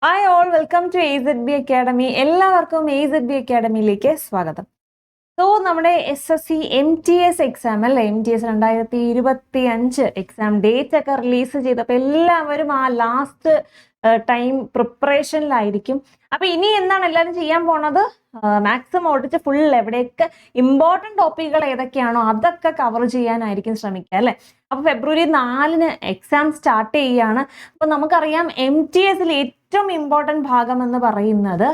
Hi all, welcome to AZB academy. എല്ലാവർക്കും AZB അക്കാഡമിയിലേക്ക് സ്വാഗതം. സോ നമ്മുടെ SSC MTS എക്സാം അല്ലേ, MTS 2025 എക്സാം ഡേറ്റ് ഒക്കെ റിലീസ് ചെയ്തപ്പോൾ എല്ലാവരും ആ ലാസ്റ്റ് ടൈം പ്രിപ്പറേഷനിലായിരിക്കും. അപ്പൊ ഇനി എന്താണ് എല്ലാവരും ചെയ്യാൻ പോണത്? മാക്സിമം ഓടിച്ച് ഫുൾ എവിടെയൊക്കെ ഇമ്പോർട്ടൻറ്റ് ടോപ്പിക്കുകൾ ഏതൊക്കെയാണോ അതൊക്കെ കവർ ചെയ്യാനായിരിക്കും ശ്രമിക്കുക അല്ലേ. അപ്പൊ February 4 എക്സാം സ്റ്റാർട്ട് ചെയ്യുകയാണ്. അപ്പൊ നമുക്കറിയാം MTS ഏറ്റവും ഇമ്പോർട്ടൻറ്റ് ഭാഗം എന്ന് പറയുന്നത്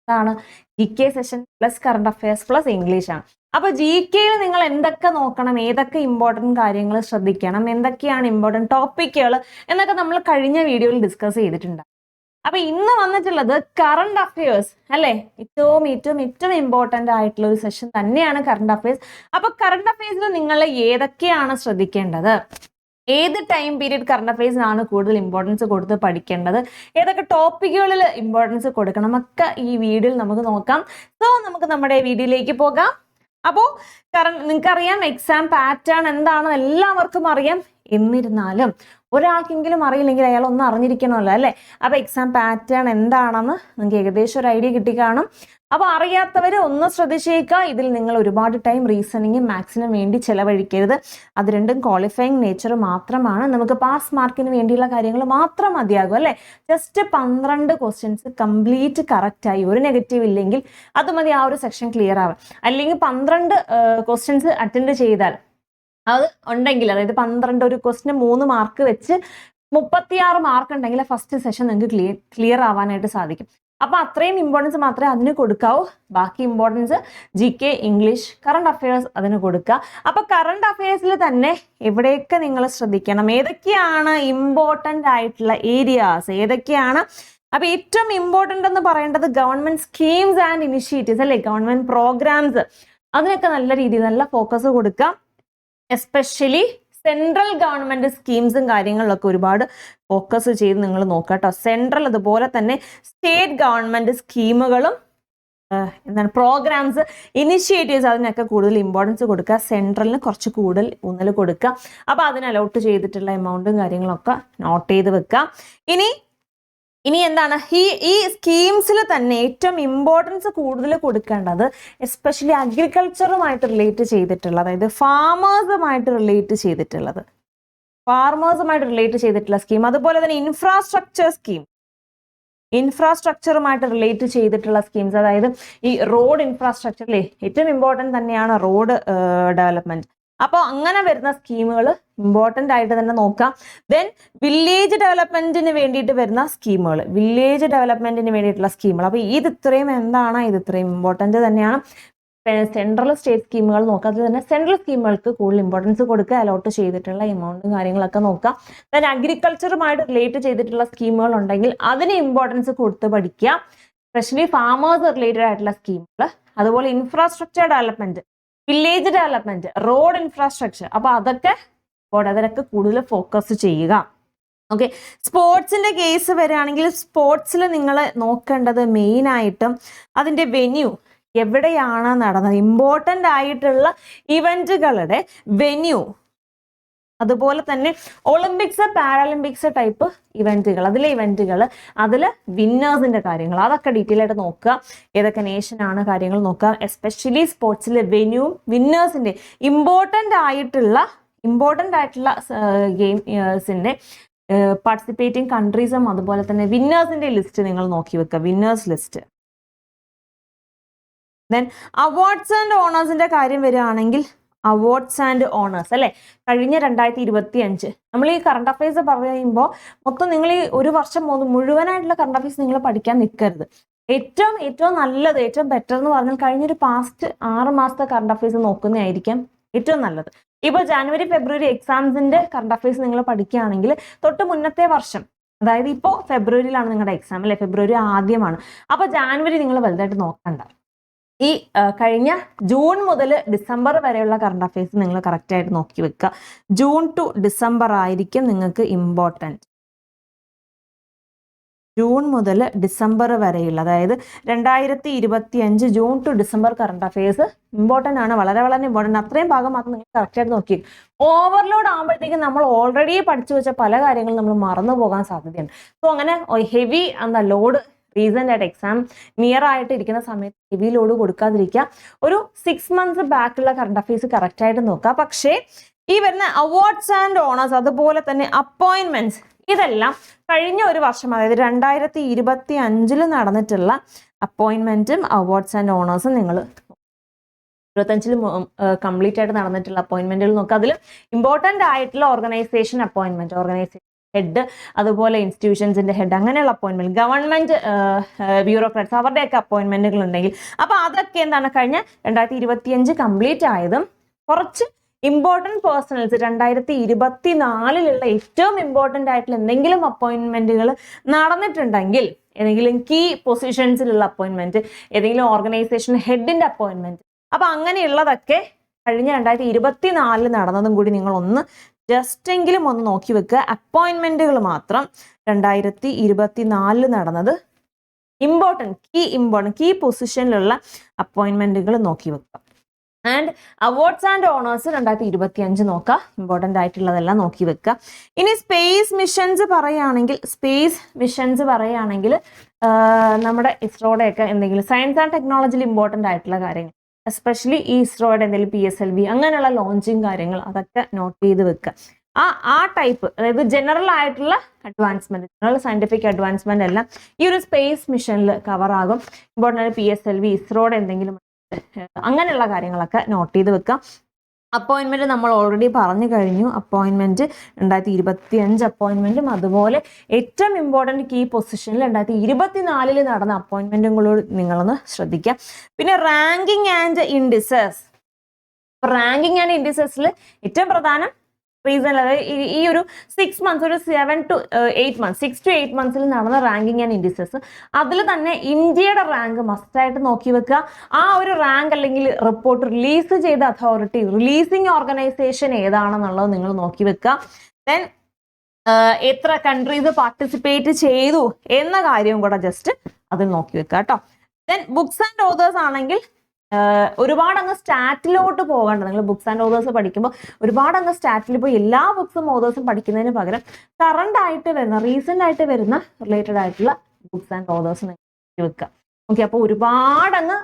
ാണ് GK session plus current affairs plus English ആണ്. അപ്പൊ GKയിൽ നിങ്ങൾ എന്തൊക്കെ നോക്കണം, ഏതൊക്കെ ഇമ്പോർട്ടൻറ്റ് കാര്യങ്ങൾ ശ്രദ്ധിക്കണം, എന്തൊക്കെയാണ് ഇമ്പോർട്ടൻറ്റ് ടോപ്പിക്കുകൾ എന്നൊക്കെ നമ്മൾ കഴിഞ്ഞ വീഡിയോയിൽ ഡിസ്കസ് ചെയ്തിട്ടുണ്ട്. അപ്പൊ ഇന്ന് വന്നിട്ടുള്ളത് കറണ്ട് അഫയേഴ്സ് അല്ലെ, ഏറ്റവും ഇമ്പോർട്ടൻ്റ് ആയിട്ടുള്ള ഒരു സെഷൻ തന്നെയാണ് കറണ്ട് അഫയേഴ്സ്. അപ്പൊ കറണ്ട് അഫയേഴ്സിൽ നിങ്ങൾ ഏതൊക്കെയാണ് ശ്രദ്ധിക്കേണ്ടത്, ഏത് ടൈം പീരീഡ് കറണ്ട് അഫയേഴ്സിനാണ് കൂടുതൽ ഇമ്പോർട്ടൻസ് കൊടുത്ത് പഠിക്കേണ്ടത്, ഏതൊക്കെ ടോപ്പിക്കുകളിൽ ഇമ്പോർട്ടൻസ് കൊടുക്കണം ഒക്കെ ഈ വീഡിയോയിൽ നമുക്ക് നോക്കാം. സോ നമുക്ക് നമ്മുടെ വീഡിയോയിലേക്ക് പോകാം. അപ്പോൾ നിങ്ങൾക്കറിയാം എക്സാം പാറ്റേൺ എന്താണെന്ന് എല്ലാവർക്കും അറിയാം. എന്നിരുന്നാലും ഒരാൾക്കെങ്കിലും അറിയില്ലെങ്കിൽ അയാൾ ഒന്ന് അറിഞ്ഞിരിക്കണമല്ലോ അല്ലേ. അപ്പൊ എക്സാം പാറ്റേൺ എന്താണെന്ന് നിങ്ങൾക്ക് ഏകദേശം ഒരു ഐഡിയ കിട്ടിക്കാണും. അപ്പൊ അറിയാത്തവർ ഒന്ന് ശ്രദ്ധിച്ചേക്കുക. ഇതിൽ നിങ്ങൾ ഒരുപാട് ടൈം റീസണിങ്ങും മാത്സിനും വേണ്ടി ചെലവഴിക്കരുത്. അത് രണ്ടും ക്വാളിഫയിങ് നേച്ചർ മാത്രമാണ്. നമുക്ക് പാസ് മാർക്കിന് വേണ്ടിയുള്ള കാര്യങ്ങൾ മാത്രം മതിയാകും അല്ലേ. ജസ്റ്റ് 12 ക്വസ്റ്റ്യൻസ് കംപ്ലീറ്റ് കറക്റ്റ് ആയി, ഒരു നെഗറ്റീവ് ഇല്ലെങ്കിൽ അത് മതി ആ ഒരു സെക്ഷൻ ക്ലിയർ ആവാൻ. അല്ലെങ്കിൽ 12 ക്വസ്റ്റ്യൻസ് അറ്റൻഡ് ചെയ്താൽ അത് ഉണ്ടെങ്കിൽ, അതായത് 12 ഒരു ക്വസ്റ്റിന് 3 മാർക്ക് വെച്ച് 36 മാർക്ക് ഉണ്ടെങ്കിൽ ഫസ്റ്റ് സെഷൻ നിങ്ങൾക്ക് ക്ലിയർ ആവാനായിട്ട് സാധിക്കും. അപ്പൊ അത്രയും ഇമ്പോർട്ടൻസ് മാത്രമേ അതിന് കൊടുക്കാവൂ. ബാക്കി importance GK, English, current affairs അതിന് കൊടുക്കുക. അപ്പൊ കറണ്ട് അഫയേഴ്സിൽ തന്നെ എവിടെയൊക്കെ നിങ്ങൾ ശ്രദ്ധിക്കണം, ഏതൊക്കെയാണ് ഇമ്പോർട്ടൻ്റ് ആയിട്ടുള്ള ഏരിയാസ് ഏതൊക്കെയാണ്. അപ്പൊ ഏറ്റവും ഇമ്പോർട്ടൻ്റ് എന്ന് പറയേണ്ടത് ഗവൺമെന്റ് സ്കീംസ് ആൻഡ് ഇനിഷ്യേറ്റീവ്സ് അല്ലെ, ഗവൺമെന്റ് പ്രോഗ്രാംസ്, അതിനൊക്കെ നല്ല രീതിയിൽ നല്ല ഫോക്കസ് കൊടുക്കുക. എസ്പെഷ്യലി സെൻട്രൽ ഗവൺമെന്റ് സ്കീംസും കാര്യങ്ങളിലൊക്കെ ഒരുപാട് ഫോക്കസ് ചെയ്ത് നിങ്ങൾ നോക്കുക കേട്ടോ. സെൻട്രൽ അതുപോലെ തന്നെ സ്റ്റേറ്റ് ഗവൺമെന്റ് സ്കീമുകളും എന്താണ് പ്രോഗ്രാംസ്, ഇനിഷ്യേറ്റീവ്സ്, അതിനൊക്കെ കൂടുതൽ ഇമ്പോർട്ടൻസ് കൊടുക്കുക. സെൻട്രലിന് കുറച്ച് കൂടുതൽ ഊന്നൽ കൊടുക്കുക. അപ്പൊ അതിന് അലോട്ട് ചെയ്തിട്ടുള്ള എമൗണ്ടും കാര്യങ്ങളൊക്കെ നോട്ട് ചെയ്ത് വെക്കുക. ഇനി എന്താണ് ഈ സ്കീംസിൽ തന്നെ ഏറ്റവും ഇമ്പോർട്ടൻസ് കൂടുതൽ കൊടുക്കേണ്ടത് എസ്പെഷ്യലി അഗ്രികൾച്ചറുമായിട്ട് റിലേറ്റ് ചെയ്തിട്ടുള്ള, അതായത് ഫാമേഴ്സുമായിട്ട് റിലേറ്റ് ചെയ്തിട്ടുള്ള സ്കീം, അതുപോലെ തന്നെ ഇൻഫ്രാസ്ട്രക്ചറുമായിട്ട് റിലേറ്റ് ചെയ്തിട്ടുള്ള സ്കീംസ്, അതായത് ഈ റോഡ് ഇൻഫ്രാസ്ട്രക്ചറിലെ ഏറ്റവും ഇമ്പോർട്ടൻറ്റ് തന്നെയാണ് റോഡ് ഡെവലപ്മെന്റ്. അപ്പോൾ അങ്ങനെ വരുന്ന സ്കീമുകൾ ഇമ്പോർട്ടൻ്റ് ആയിട്ട് തന്നെ നോക്കാം. ദെൻ വില്ലേജ് ഡെവലപ്മെന്റിന് വേണ്ടിയിട്ട് വരുന്ന സ്കീമുകൾ, അപ്പോൾ ഇത് ഇത്രയും ഇമ്പോർട്ടൻ്റ് തന്നെയാണ്. സെൻട്രൽ സ്റ്റേറ്റ് സ്കീമുകൾ നോക്കുക. അത് തന്നെ സെൻട്രൽ സ്കീമുകൾക്ക് കൂടുതൽ ഇമ്പോർട്ടൻസ് കൊടുക്കുക. അലോട്ട് ചെയ്തിട്ടുള്ള എമൗണ്ടും കാര്യങ്ങളൊക്കെ നോക്കാം. ദെൻ അഗ്രികൾച്ചറുമായിട്ട് റിലേറ്റ് ചെയ്തിട്ടുള്ള സ്കീമുകൾ ഉണ്ടെങ്കിൽ അതിന് ഇമ്പോർട്ടൻസ് കൊടുത്ത് പഠിക്കുക. സ്പെഷ്യലി ഫാമേഴ്സ് റിലേറ്റഡ് ആയിട്ടുള്ള സ്കീമുകൾ, അതുപോലെ infrastructure development, village development, road infrastructure, അപ്പൊ അതിനൊക്കെ കൂടുതൽ ഫോക്കസ് ചെയ്യുക. ഓക്കെ, സ്പോർട്സിന്റെ കേസ് വരികയാണെങ്കിൽ സ്പോർട്സിൽ നിങ്ങൾ നോക്കേണ്ടത് മെയിൻ ആയിട്ടും അതിന്റെ വെന്യൂ, എവിടെയാണ് നടന്നത്, ഇമ്പോർട്ടൻ്റ് ആയിട്ടുള്ള ഇവന്റുകളുടെ വെന്യൂ, അതുപോലെ തന്നെ ഒളിമ്പിക്സ്, പാരാലിമ്പിക്സ് ടൈപ്പ് ഇവന്റുകൾ, അതിൽ വിന്നേഴ്സിന്റെ കാര്യങ്ങൾ, അതൊക്കെ ഡീറ്റെയിൽ ആയിട്ട് നോക്കുക. ഏതൊക്കെ നേഷനാണ് കാര്യങ്ങൾ നോക്കുക. എസ്പെഷ്യലി സ്പോർട്സിലെ വെന്യൂ, വിന്നേഴ്സിന്റെ ഇമ്പോർട്ടൻ്റ് ആയിട്ടുള്ള ഗെയിംസിന്റെ പാർട്ടിസിപ്പേറ്റിംഗ് കൺട്രീസും അതുപോലെ തന്നെ വിന്നേഴ്സിന്റെ ലിസ്റ്റ് നിങ്ങൾ നോക്കി വെക്കുക, winners list. Then awards and ഓണേഴ്സിന്റെ കാര്യം വരികയാണെങ്കിൽ അവാർഡ്സ് ആൻഡ് ഓണേഴ്സ് അല്ലെ, കഴിഞ്ഞ 2025 നമ്മൾ ഈ കറണ്ട് അഫയേഴ്സ് പറയുമ്പോൾ മൊത്തം നിങ്ങൾ ഈ ഒരു വർഷം മുഴുവനായിട്ടുള്ള കറണ്ട് അഫയേഴ്സ് നിങ്ങൾ പഠിക്കാൻ നിൽക്കരുത്. ഏറ്റവും നല്ലത്, ഏറ്റവും ബെറ്റർ എന്ന് പറഞ്ഞാൽ കഴിഞ്ഞൊരു പാസ്റ്റ് 6 മാസത്തെ കറണ്ട് അഫയേഴ്സ് നോക്കുന്നതായിരിക്കും ഏറ്റവും നല്ലത്. ഇപ്പോൾ ജാനുവരി ഫെബ്രുവരി എക്സാംസിന്റെ കറണ്ട് അഫയേഴ്സ് നിങ്ങൾ പഠിക്കുകയാണെങ്കിൽ തൊട്ട് മുന്നത്തെ വർഷം, അതായത് ഇപ്പോൾ ഫെബ്രുവരിയിലാണ് നിങ്ങളുടെ എക്സാം അല്ലെ, ഫെബ്രുവരി ആദ്യമാണ്. അപ്പൊ ജാനുവരി നിങ്ങൾ വലുതായിട്ട് നോക്കണ്ട. ഈ കഴിഞ്ഞ ജൂൺ മുതൽ ഡിസംബർ വരെയുള്ള കറണ്ട് അഫയേഴ്സ് നിങ്ങൾ കറക്റ്റ് ആയിട്ട് നോക്കി വെക്കുക. ജൂൺ ടു ഡിസംബർ ആയിരിക്കും നിങ്ങൾക്ക് ഇമ്പോർട്ടൻറ്റ്. ജൂൺ മുതൽ ഡിസംബർ വരെയുള്ള, അതായത് 2025 June to December current affairs important ആണ്, വളരെ വളരെ ഇമ്പോർട്ടൻ്റ്. അത്രയും ഭാഗം മാത്രം നിങ്ങൾ കറക്റ്റായിട്ട് നോക്കി. ഓവർലോഡ് ആകുമ്പോഴത്തേക്കും നമ്മൾ ഓൾറെഡി പഠിച്ചു വെച്ച പല കാര്യങ്ങളും നമ്മൾ മറന്നു പോകാൻ സാധ്യതയുണ്ട്. സോ അങ്ങനെ ഹെവി എന്താ ലോഡ് റീസെൻ്റ് ആയിട്ട് എക്സാം നിയർ ആയിട്ട് ഇരിക്കുന്ന സമയത്ത് ഹെവി ലോഡ് കൊടുക്കാതിരിക്കുക. ഒരു 6 months ബാക്കുള്ള കറണ്ട് അഫയേഴ്സ് കറക്റ്റായിട്ട് നോക്കുക. പക്ഷേ ഈ വരുന്ന അവാർഡ്സ് ആൻഡ് ഓണേഴ്സ്, അതുപോലെ തന്നെ അപ്പോയിൻമെന്റ്സ്, ഇതെല്ലാം കഴിഞ്ഞ ഒരു വർഷം, അതായത് 2025 നടന്നിട്ടുള്ള അപ്പോയിൻമെന്റും അവാർഡ്സ് ആൻഡ് ഓണേഴ്സും നിങ്ങൾ 25 കംപ്ലീറ്റ് ആയിട്ട് നടന്നിട്ടുള്ള അപ്പോയിൻമെന്റുകൾ നോക്കുക. അതിൽ ഇമ്പോർട്ടൻ്റ് ആയിട്ടുള്ള ഓർഗനൈസേഷൻ അപ്പോയിൻമെന്റ്, ഓർഗനൈസേഷൻ ഹെഡ്, അതുപോലെ ഇൻസ്റ്റിറ്റ്യൂഷൻസിന്റെ ഹെഡ്, അങ്ങനെയുള്ള അപ്പോയിൻമെന്റ്, ഗവൺമെന്റ് ബ്യൂറോക്രാറ്റ്സ്, അവരുടെയൊക്കെ അപ്പോയിൻമെന്റുകൾ ഉണ്ടെങ്കിൽ, അപ്പൊ അതൊക്കെ എന്താണ് കഴിഞ്ഞ 2025 കംപ്ലീറ്റ് ആയതും കുറച്ച് ഇമ്പോർട്ടൻറ്റ് പേഴ്സണൽസ് 2024 ഏറ്റവും ഇമ്പോർട്ടൻ്റ് ആയിട്ടുള്ള എന്തെങ്കിലും അപ്പോയിൻമെന്റുകൾ നടന്നിട്ടുണ്ടെങ്കിൽ, ഏതെങ്കിലും കീ പൊസിഷൻസിലുള്ള അപ്പോയിൻമെന്റ്, ഏതെങ്കിലും ഓർഗനൈസേഷൻ ഹെഡിന്റെ അപ്പോയിൻമെന്റ്, അപ്പൊ അങ്ങനെയുള്ളതൊക്കെ കഴിഞ്ഞ 2024 നടന്നതും കൂടി നിങ്ങൾ ഒന്ന് ജസ്റ്റ് എങ്കിലും ഒന്ന് നോക്കി വെക്കുക. അപ്പോയിൻമെന്റുകൾ മാത്രം 2024 നടന്നത് ഇമ്പോർട്ടൻറ്റ് കീ പൊസിഷനിലുള്ള അപ്പോയിൻമെന്റുകൾ നോക്കി വെക്കുക. ആൻഡ് അവാർഡ്സ് ആൻഡ് ഓണേഴ്സ് 2025 നോക്കുക, ഇമ്പോർട്ടൻ്റ് ആയിട്ടുള്ളതെല്ലാം നോക്കി വെക്കുക. ഇനി സ്പേസ് മിഷൻസ് പറയുകയാണെങ്കിൽ നമ്മുടെ ഇസ്രോയുടെയൊക്കെ എന്തെങ്കിലും സയൻസ് ആൻഡ് ടെക്നോളജിയിൽ ഇമ്പോർട്ടൻ്റ് ആയിട്ടുള്ള കാര്യങ്ങൾ, എസ്പെഷ്യലി ഈ ഇസ്രോയുടെ എന്തെങ്കിലും PSLV അങ്ങനെയുള്ള ലോഞ്ചിങ് കാര്യങ്ങൾ, അതൊക്കെ നോട്ട് ചെയ്ത് വെക്കുക. ആ ടൈപ്പ്, അതായത് ജനറൽ ആയിട്ടുള്ള അഡ്വാൻസ്മെന്റ്, ജനറൽ സയന്റിഫിക് അഡ്വാൻസ്മെന്റ് എല്ലാം ഈ ഒരു സ്പേസ് മിഷനിൽ കവർ ആകും. ഇമ്പോർട്ടൻ്റ് PSLV, ഇസ്രോയുടെ എന്തെങ്കിലും അങ്ങനെയുള്ള കാര്യങ്ങളൊക്കെ നോട്ട് ചെയ്ത് വെക്കാം. അപ്പോയിൻമെന്റ് നമ്മൾ ഓൾറെഡി പറഞ്ഞു കഴിഞ്ഞു. അപ്പോയിൻമെന്റ് 2025 അപ്പോയിൻമെന്റും, അതുപോലെ ഏറ്റവും ഇമ്പോർട്ടൻറ്റ് കീ പൊസിഷനിൽ 2024 നടന്ന അപ്പോയിൻമെന്റുകളോട് നിങ്ങളൊന്ന് ശ്രദ്ധിക്കുക. പിന്നെ റാങ്കിങ് ആൻഡ് ഇൻഡിസസ് ഏറ്റവും പ്രധാനം റീസൺ, അതായത് ഈ ഒരു 6 months, ഒരു 6 to 8 months നടന്ന റാങ്കിങ് ആൻഡ് ഇൻഡിസസ്, അതിൽ തന്നെ ഇന്ത്യയുടെ റാങ്ക് മസ്റ്റായിട്ട് നോക്കി വെക്കുക. ആ ഒരു റാങ്ക് അല്ലെങ്കിൽ റിപ്പോർട്ട് റിലീസ് ചെയ്ത അതോറിറ്റി, റിലീസിങ് ഓർഗനൈസേഷൻ ഏതാണെന്നുള്ളത് നിങ്ങൾ നോക്കി വെക്കുക. ദെൻ എത്ര കൺട്രീസ് പാർട്ടിസിപ്പേറ്റ് ചെയ്തു എന്ന കാര്യവും കൂടെ ജസ്റ്റ് അതിൽ നോക്കി വെക്കുക കേട്ടോ. ദെൻ ബുക്സ് ആൻഡ് ഓതേഴ്സ് ആണെങ്കിൽ ഒരുപാട് അങ്ങ് സ്റ്റാറ്റിലോട്ട് പോകണ്ട. നിങ്ങൾ ബുക്സ് ആൻഡ് ഓതേഴ്സ് പഠിക്കുമ്പോൾ ഒരുപാട് അങ്ങ് സ്റ്റാറ്റിൽ പോയി എല്ലാ ബുക്സും ഓതേഴ്സും പഠിക്കുന്നതിന് പകരം കറണ്ട് ആയിട്ട് വരുന്ന, റീസെന്റ് ആയിട്ട് വരുന്ന റിലേറ്റഡ് ആയിട്ടുള്ള ബുക്സ് ആൻഡ് ഓതേഴ്സ് വെക്കുക. ഓക്കെ, അപ്പോൾ ഒരുപാട് അങ്ങ്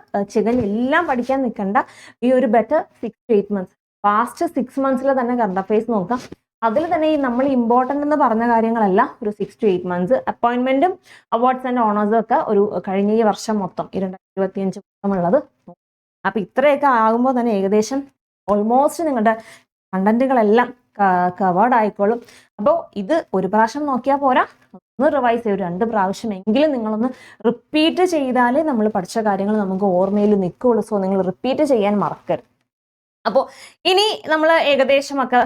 എല്ലാം പഠിക്കാൻ നിൽക്കണ്ട. ഈ ഒരു better 6 to 8 months, fast 6 months തന്നെ കറണ്ട് അഫയേഴ്സ് നോക്കാം. അതിൽ തന്നെ ഈ നമ്മൾ ഇമ്പോർട്ടൻ്റ് എന്ന് പറഞ്ഞ കാര്യങ്ങളെല്ലാം ഒരു 6 to 8 months, അപ്പോയിൻമെന്റും അവാർഡ്സ് ആൻഡ് ഓണേഴ്സും ഒക്കെ ഒരു കഴിഞ്ഞ ഈ വർഷം മൊത്തം 2025 മൊത്തമുള്ളത്. അപ്പൊ ഇത്രയൊക്കെ ആകുമ്പോൾ തന്നെ ഏകദേശം ഓൾമോസ്റ്റ് നിങ്ങളുടെ കണ്ടന്റുകളെല്ലാം കവേർഡ് ആയിക്കോളും. അപ്പോൾ ഇത് ഒരു പ്രാവശ്യം നോക്കിയാൽ പോരാ, ഒന്ന് റിവൈസ് ചെയ്യും, 2 പ്രാവശ്യം എങ്കിലും നിങ്ങളൊന്ന് റിപ്പീറ്റ് ചെയ്താലേ നമ്മൾ പഠിച്ച കാര്യങ്ങൾ നമുക്ക് ഓർമ്മയിൽ നിൽക്കുള്ളൂ. സോ നിങ്ങൾ റിപ്പീറ്റ് ചെയ്യാൻ മറക്കരുത്. അപ്പോൾ ഇനി നമ്മൾ ഏകദേശമൊക്കെ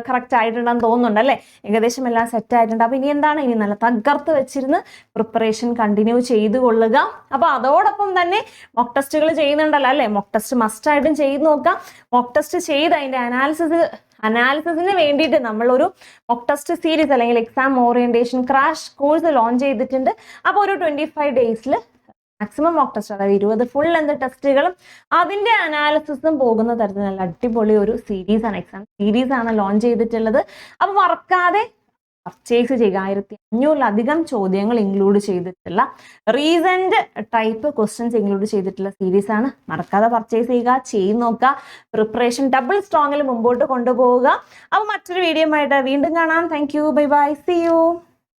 കറക്റ്റ് ആയിട്ടുണ്ടെന്ന് തോന്നുന്നുണ്ട് അല്ലേ? ഏകദേശം എല്ലാം സെറ്റ് ആയിട്ടുണ്ട്. അപ്പോൾ ഇനി എന്താണ്, ഇനി നല്ല തകർത്ത് വെച്ചിരുന്ന് പ്രിപ്പറേഷൻ കണ്ടിന്യൂ ചെയ്തു കൊള്ളുക. അപ്പോൾ അതോടൊപ്പം തന്നെ മോക്ക് ടെസ്റ്റുകൾ ചെയ്യുന്നുണ്ടല്ലോ അല്ലേ? മോക്ക് ടെസ്റ്റ് മസ്റ്റായിട്ടും ചെയ്ത് നോക്കാം. മോക്ക് ടെസ്റ്റ് ചെയ്ത് അതിൻ്റെ അനാലിസിസിന് വേണ്ടിയിട്ട് നമ്മളൊരു മോക്ക് ടെസ്റ്റ് സീരീസ് അല്ലെങ്കിൽ exam orientation crash course launch ചെയ്തിട്ടുണ്ട്. അപ്പോൾ ഒരു 25 days മാക്സിമം മോക്ക് ടെസ്റ്റ്, അതായത് 20 ഫുൾ ലെന്ത് ടെസ്റ്റുകളും അതിന്റെ അനാലിസിസും പോകുന്ന തരത്തിൽ നല്ല അടിപൊളി ഒരു സീരീസാണ്, എക്സാം സീരീസാണ് ലോഞ്ച് ചെയ്തിട്ടുള്ളത്. അപ്പൊ മറക്കാതെ പർച്ചേസ് ചെയ്യുക. 1500-ലധികം ചോദ്യങ്ങൾ ഇൻക്ലൂഡ് ചെയ്തിട്ടുള്ള റീസെന്റ് ടൈപ്പ് ക്വസ്റ്റ്യൻസ് ഇൻക്ലൂഡ് ചെയ്തിട്ടുള്ള സീരീസാണ്. മറക്കാതെ പർച്ചേസ് ചെയ്യുക, ചെയ്ത് നോക്കുക. പ്രിപ്പറേഷൻ ഡബിൾ സ്ട്രോങ്ങിൽ മുമ്പോട്ട് കൊണ്ടുപോവുക. അപ്പൊ മറ്റൊരു വീഡിയോ ആയിട്ട് വീണ്ടും കാണാം. Thank you, bye bye, see U.